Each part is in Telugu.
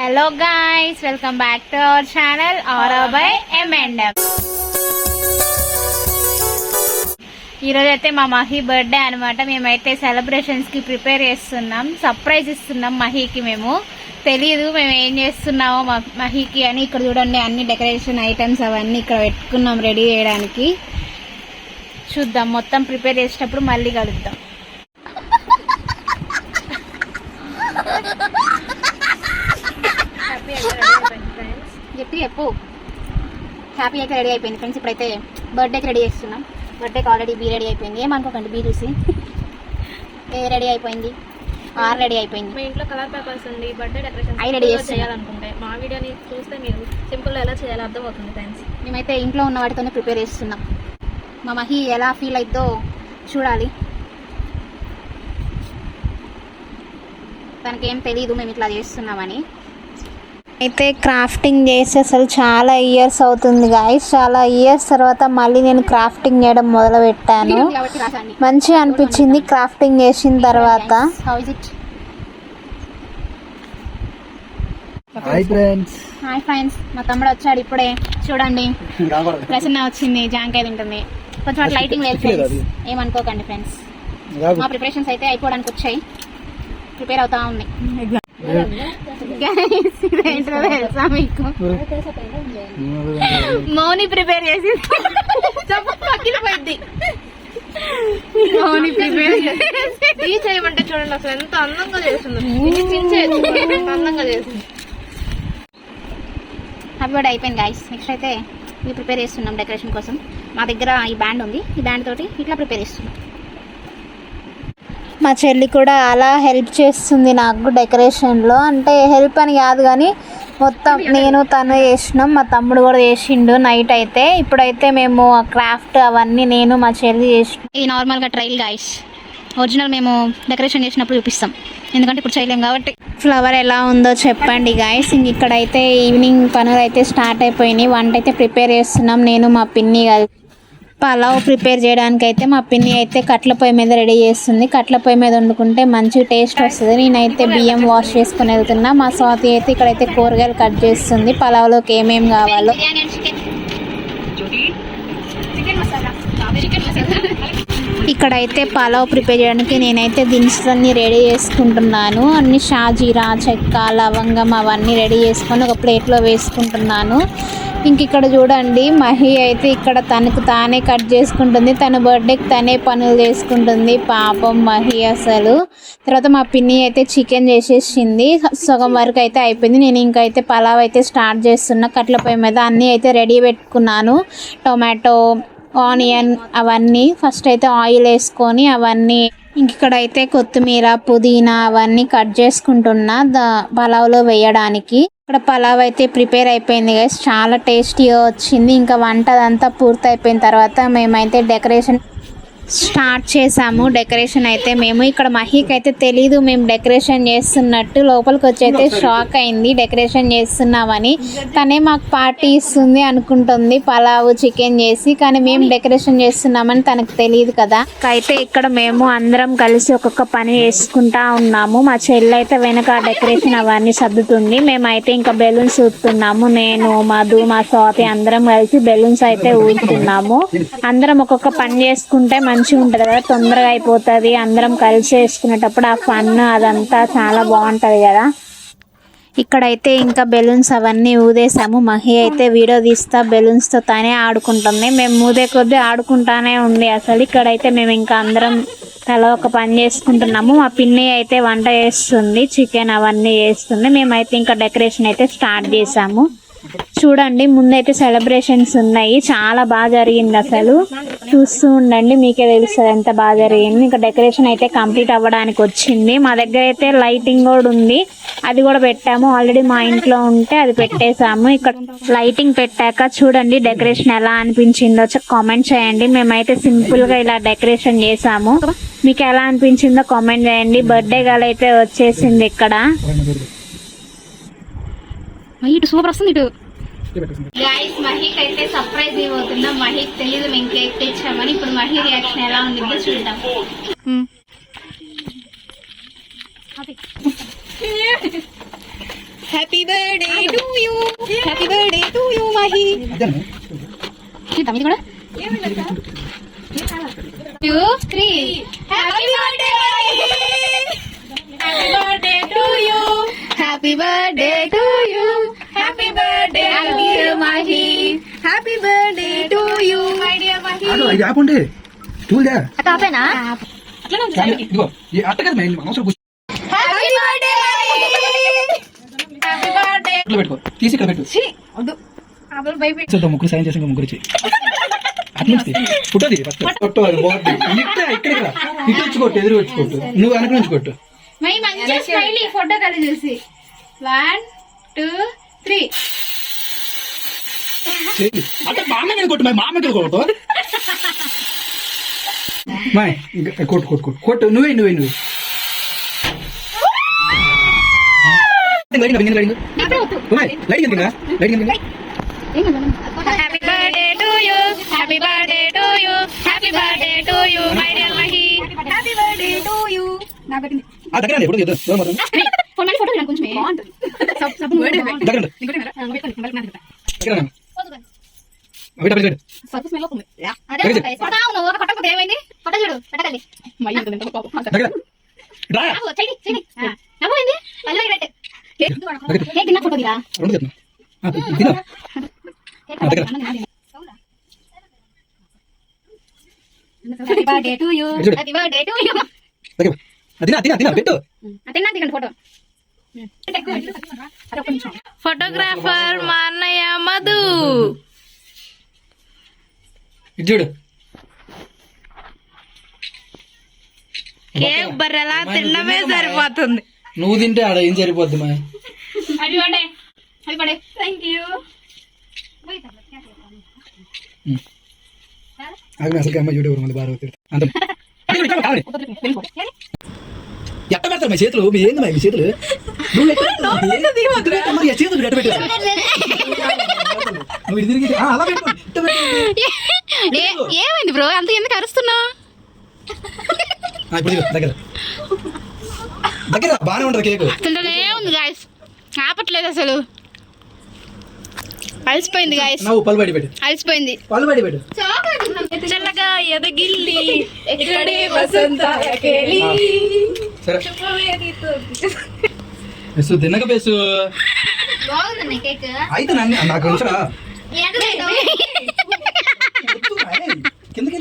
Hello guys, welcome back to our channel aura by M&M. ఈరోజు అయితే మా మహి బర్త్డే అనమాట. మేమైతే సెలబ్రేషన్స్ కి ప్రిపేర్ చేస్తున్నాం, సర్ప్రైజ్ ఇస్తున్నాం మహికి. మేము తెలియదు మేము ఏం చేస్తున్నామో మహికి అని. ఇక్కడ చూడండి అన్ని డెకరేషన్ ఐటమ్స్ అవన్నీ ఇక్కడ పెట్టుకున్నాం రెడీ చేయడానికి. చూద్దాం, మొత్తం ప్రిపేర్ చేసేటప్పుడు మళ్ళీ కలుద్దాం. చెప్పి చెప్పు. హ్యాపీ అయితే రెడీ అయిపోయింది ఫ్రెండ్స్. ఇప్పుడైతే బర్త్డేకి రెడీ చేస్తున్నాం. బర్త్డేకి ఆల్రెడీ బీ రెడీ అయిపోయింది, ఏమనుకోకండి బీ చూసి. ఏ రెడీ అయిపోయింది, ఆర్ రెడీ అయిపోయింది. మీ ఇంట్లో కలర్ పేపర్స్ ఉంది, బర్త్డే డెకరేషన్ అవి రెడీ చేయాలనుకుంటే మా వీడియోని చూస్తే మీరు సింపుల్గా ఎలా చేయాలో అర్థమవుతుంది ఫ్రెండ్స్. మేమైతే ఇంట్లో ఉన్న వాటితోనే ప్రిపేర్ చేస్తున్నాం. మా మహి ఎలా ఫీల్ అవుతుందో చూడాలి. తనకేం తెలీదు మేము ఇట్లా చేస్తున్నామని. అయితే క్రాఫ్టింగ్ చేసి అసలు చాలా ఇయర్స్ అవుతుంది గాయస్. చాలా ఇయర్స్ తర్వాత మళ్ళీ నేను క్రాఫ్టింగ్ చేయడం మొదలు పెట్టాను. మంచిగా అనిపించింది క్రాఫ్టింగ్ చేసిన తర్వాత. హాయ్ ఫ్రెండ్స్, మా తమ్ముడు వచ్చాడు ఇప్పుడే. చూడండి ప్రసన్న వచ్చింది, జాంకాయ తింటుంది. కొంచెం అట్లా లైటింగ్ లేదు ఫ్రెండ్స్, ఏమనుకోకండి ఫ్రెండ్స్. మా ప్రిపరేషన్స్ అయితే అయిపోవడానికి వచ్చాయి, ప్రిపేర్ అవుతా ఉంది. తెలుసా మీకు, మౌని ప్రిపేర్ చేసి పగిలిపోయింది. మౌని ప్రిపేర్ చేయమంటే చూడండి అసలు ఎంత అందంగా చేస్తుంది. అందంగా చేస్తుంది. హ్యాపీ బర్త్డే అయిపోయింది గాయస్. నెక్స్ట్ అయితే ఇవి ప్రిపేర్ చేస్తున్నాం డెకరేషన్ కోసం. మా దగ్గర ఈ బ్యాండ్ ఉంది, ఈ బ్యాండ్ తోటి ఇట్లా ప్రిపేర్ చేస్తున్నాం. మా చెల్లి కూడా అలా హెల్ప్ చేస్తుంది నాకు డెకరేషన్లో. అంటే హెల్ప్ అని కాదు కానీ మొత్తం నేను తను చేసినాం. మా తమ్ముడు కూడా చేసిండు నైట్ అయితే. ఇప్పుడైతే మేము ఆ క్రాఫ్ట్ అవన్నీ నేను మా చెల్లి చేసినాం. ఇది నార్మల్గా ట్రైల్ గాయస్, ఒరిజినల్ మేము డెకరేషన్ చేసినప్పుడు చూపిస్తాం, ఎందుకంటే ఇప్పుడు చేయలేం కాబట్టి. ఫ్లవర్ ఎలా ఉందో చెప్పండి గాయస్. ఇంక ఇక్కడైతే ఈవినింగ్ పనులు అయితే స్టార్ట్ అయిపోయినాయి. వంట అయితే ప్రిపేర్ చేస్తున్నాం నేను మా పిన్ని కలిసి. పలావ్ ప్రిపేర్ చేయడానికి అయితే మా పిన్ని అయితే కట్ల పొయ్యి మీద రెడీ చేస్తుంది. కట్ల పొయ్యి మీద వండుకుంటే మంచి టేస్ట్ వస్తుంది. నేనైతే బియ్యం వాష్ చేసుకుని వెళ్తున్నా. మా స్వాతి అయితే ఇక్కడైతే కూరగాయలు కట్ చేస్తుంది, పలావ్లోకి ఏమేమి కావాలో. ఇక్కడైతే పలావ్ ప్రిపేర్ చేయడానికి నేనైతే దినుసులన్నీ రెడీ చేసుకుంటున్నాను. అన్ని షాజీరా, చెక్క, లవంగం అవన్నీ రెడీ చేసుకొని ఒక ప్లేట్లో వేసుకుంటున్నాను. ఇంక ఇక్కడ చూడండి మహి అయితే ఇక్కడ తనకు తానే కట్ చేసుకుంటుంది. తన బర్త్డేకి తనే పనులు చేసుకుంటుంది. పాపం మహి అసలు. తర్వాత మా పిన్ని అయితే చికెన్ చేసేసింది, సగం వరకు అయితే అయిపోయింది. నేను ఇంకైతే పలావ్ అయితే స్టార్ట్ చేస్తున్నా. కట్ల పొయ్యి మీద అన్నీ అయితే రెడీ పెట్టుకున్నాను. టొమాటో, ఆనియన్ అవన్నీ ఫస్ట్ అయితే ఆయిల్ వేసుకొని అవన్నీ. ఇంకిక్కడైతే కొత్తిమీర, పుదీనా అవన్నీ కట్ చేసుకుంటున్నా పలావ్లో వేయడానికి. ఇక్కడ పలావ్ అయితే ప్రిపేర్ అయిపోయింది గైస్, చాలా టేస్టీగా వచ్చింది. ఇంకా వంట అదంతా పూర్తి అయిపోయిన తర్వాత మేమైతే డెకరేషన్ స్టార్ట్ చేసాము. డెకరేషన్ అయితే మేము ఇక్కడ మహికి అయితే తెలీదు మేము డెకరేషన్ చేస్తున్నట్టు. లోపలికి వచ్చి అయితే షాక్ అయింది డెకరేషన్ చేస్తున్నామని. తనే మాకు పార్టీ ఇస్తుంది అనుకుంటుంది పలావ్ చికెన్ చేసి, కానీ మేము డెకరేషన్ చేస్తున్నామని తనకు తెలియదు కదా. అయితే ఇక్కడ మేము అందరం కలిసి ఒక్కొక్క పని చేసుకుంటా ఉన్నాము. మా చెల్లి అయితే వెనక డెకరేషన్ అవన్నీ సర్దుతుంది. మేమైతే ఇంకా బెలూన్స్ ఊదుతున్నాము. నేను, మధు, మా స్వాతి అందరం కలిసి బెలూన్స్ అయితే ఊదుతున్నాము. అందరం ఒక్కొక్క పని చేసుకుంటే మంచిగా ఉంటుంది కదా, తొందరగా అయిపోతుంది. అందరం కలిసి చేసుకునేటప్పుడు ఆ ఫన్ అదంతా చాలా బాగుంటుంది కదా. ఇక్కడైతే ఇంకా బెలూన్స్ అవన్నీ ఊదేసాము. మహి అయితే వీడియో తీస్తా బెలూన్స్తో తానే ఆడుకుంటుంది. మేము ఊదే కొద్దీ ఆడుకుంటానే ఉంది అసలు. ఇక్కడైతే మేము ఇంకా అందరం తల ఒక పని చేసుకుంటున్నాము. మా పిన్ని అయితే వంట చేస్తుంది, చికెన్ అవన్నీ చేస్తుంది. మేమైతే ఇంకా డెకరేషన్ అయితే స్టార్ట్ చేసాము. చూడండి ముందైతే సెలబ్రేషన్స్ ఉన్నాయి, చాలా బాగా జరిగింది అసలు. చూస్తూ ఉండండి మీకే తెలుస్తుంది ఎంత బాగా జరిగింది. ఇంకా డెకరేషన్ అయితే కంప్లీట్ అవ్వడానికి వచ్చింది. మా దగ్గర అయితే లైటింగ్ కూడా ఉంది, అది కూడా పెట్టాము. ఆల్రెడీ మా ఇంట్లో ఉంటే అది పెట్టేసాము. ఇక్కడ లైటింగ్ పెట్టాక చూడండి డెకరేషన్ ఎలా అనిపించిందో కామెంట్ చేయండి. మేమైతే సింపుల్ గా ఇలా డెకరేషన్ చేసాము. మీకు ఎలా అనిపించిందో కామెంట్ చేయండి. బర్త్డే గర్ల్ అయితే వచ్చేసింది ఇక్కడ. ఇటు సూపర్ వస్తుంది. ఇటు గాయస్ మహికి అయితే సర్ప్రైజ్ ఇవ్వబోతున్నా. మహికి తెలియదు మేము కేక్ తెచ్చామని. ఇప్పుడు మహి రియాక్షన్ ఎలా ఉంటుందో చూద్దాం. Happy birthday to you happy birthday to you Mahi ఇది కూడా 2 3 happy birthday happy birthday to you happy birthday to you happy birthday dear Mahi happy birthday to you my dear Mahi ఇది ఆపండి స్టూల్ దా కాపేనా ఇదిగో ఈ అట్ట కదా మెయిన్ అవసరం హ్యాపీ బర్త్డే హ్యాపీ బర్త్డే ఇట్లా పెట్టుకో తీసి ఇక్కడ పెట్టు వద్దు అప్పుడు భయపెట్టి చూద్దాం ముగ్గురు సాయం చేసి ముగ్గురు వచ్చి అట్నుంచి ఫోటోది ఫోటో బాగుంది ఇక్కడ ఇటు వచ్చి కొట్టు ఎదురు వచ్చి కొట్టు నువ్వు వెనక నుంచి కొట్టు మై మంచి స్మైల్ ఈ ఫోటో కలిసి చూసి 1 2 3 అంటే మామ మీద కొట్టు మా మామ మీద కొట్టు మై కొట్టు కొట్టు కొట్టు కొట్టు నువ్వే lighting lighting happy birthday to you happy birthday to you happy birthday to you my dear Mahi happy birthday to you ఆ దగ్గర ఎప్పుడు చేద్దాం ఫోన్ ఫోటో కొంచెం బాగుంటుంది ఏమైంది ఫోటో చూడు పెట్టగలి ఫోటో దిగా happy birthday to you happy birthday to you పెట్టు అతన్నా దిగండి ఫోటో ఫోటోగ్రాఫర్ మా అన్నయ్య మధు ఇది చూడు కేక్ బర్రెలా తిన్నమే సరిపోతుంది నువ్వు తింటే ఆడ ఏం సరిపోద్ది మా happy birthday happy birthday thank you ఆగమే అసలు అమ్మ యూట్యూబ్ మళ్ళీ బాగా అంత ఎట్ట పెడతారు మా చేతులు మీ ఏంది మీ చేతులు నువ్వు మరి ఆ చేతులు ఎట్ట పెట్టారు నువ్వు ఇది తిరిగి అలా పెట్టు ఏమైంది బ్రో అంత ఎందుకు అరుస్తున్నా ఇప్పుడు దగ్గర దగ్గర బాగానే ఉంటుంది కేక్ తింటూనే ఉంది గాయస్ ఆపట్లేదు అసలు అలసిపోయింది గాయస్ నువ్వు పళ్ళు బడి పెట్టు అలసిపోయింది పళ్ళు బడి పెట్టు చల్లగా ఎదగిల్లి ఎక్కడే వసంతాలకెళ్ళి సరే బెస్సు తిన్నక బెస్సు బాగుందండి కేక్ అయితే నన్ను నాకు ఉంచరా కిందకి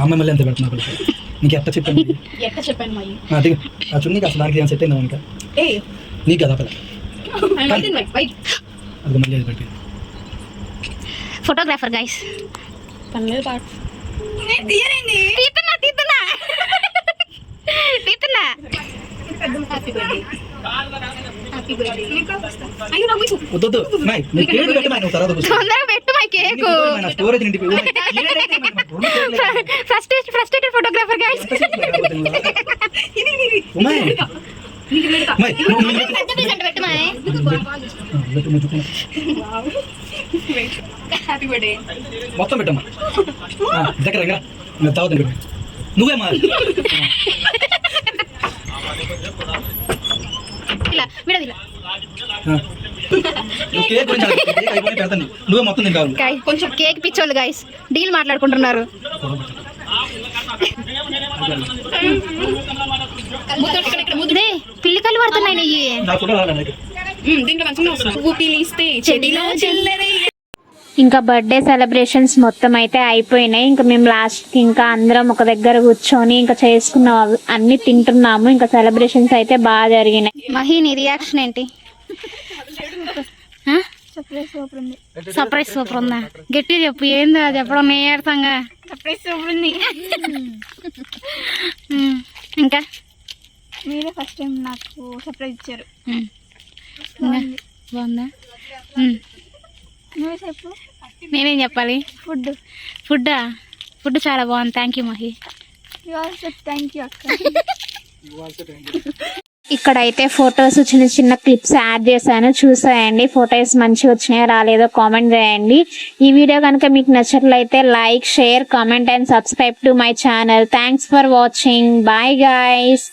అమ్మాయి మళ్ళీ ఎంత పెడుతున్నా నీకు ఎట్ట చెప్పాను ఎట్లా చెప్పాను మై అది ఆ చున్నీకి అసలు దానికి సెట్ అయిందా ఇంకా నీకు కదా పిల్ల అది మళ్ళీ అది పెట్టి ఫోటోగ్రాఫర్ గైస్ పన్నెండు పాటు తీస్తున్నా వద్దు నీ కేక్ పెట్టి నువ్వు తర్వాత కూర్చో. తొందరగా పెట్టు మై కేక్ నా స్టోరేజ్ నిండి ఫ్రస్ట్రేటెడ్ ఫోటోగ్రాఫర్ గైస్ పెట్టు మై హ్యాపీ బర్త్డే మొత్తం పెట్టమ్మా దగ్గర దగ్గర తర్వాత పెట్టు నువ్వేమా ఇలా విడదిలా నువ్వు కేక్ గురించి కేక్ అయిపోయి పెడతాను నువ్వే మొత్తం తింటావు గైస్ కొంచెం కేక్ పిచ్చోళ్ళు గైస్ డీల్ మాట్లాడుకుంటున్నారు ఇదే పిల్లికలు పడుతున్నాయి నెయ్యి నా ఫోటో రాలేదు దీంట్లో మంచిగా వస్తుంది పువ్వు పిలిస్తే చెడిలో చిల్లరే ఇంకా బర్త్డే సెలబ్రేషన్స్ మొత్తం అయితే అయిపోయినాయి. ఇంకా మేము లాస్ట్కి ఇంకా అందరం ఒక దగ్గర కూర్చొని ఇంకా చేసుకున్నాం అన్ని తింటున్నాము. ఇంకా సెలబ్రేషన్స్ అయితే బాగా జరిగినాయి. మహి నీ రియాక్షన్ ఏంటి? సర్ప్రైజ్ సూపర్ ఉందా? గట్టి చెప్పు ఏంది అది చెప్పడం నేర్తంగా సర్ప్రైజ్ సూపర్ ఉంది. ఇంకా మీరే ఫస్ట్ టైం నాకు సర్ప్రైజ్ ఇచ్చారు. బాగుందా? నువ్వే చెప్పు. నేనేం చెప్పాలి? ఫుడ్ చాలా బాగుంది. Thank you Mahi. Thank you అక్క. ఇక్కడైతే ఫొటోస్ చిన్న చిన్న క్లిప్స్ యాడ్ చేశాను, చూసేయండి. ఫొటోస్ మంచిగా వచ్చినాయో రాలేదో కామెంట్ చేయండి. ఈ వీడియో కనుక మీకు నచ్చినట్లయితే like, share, comment and subscribe to my channel. Thanks for watching. Bye guys.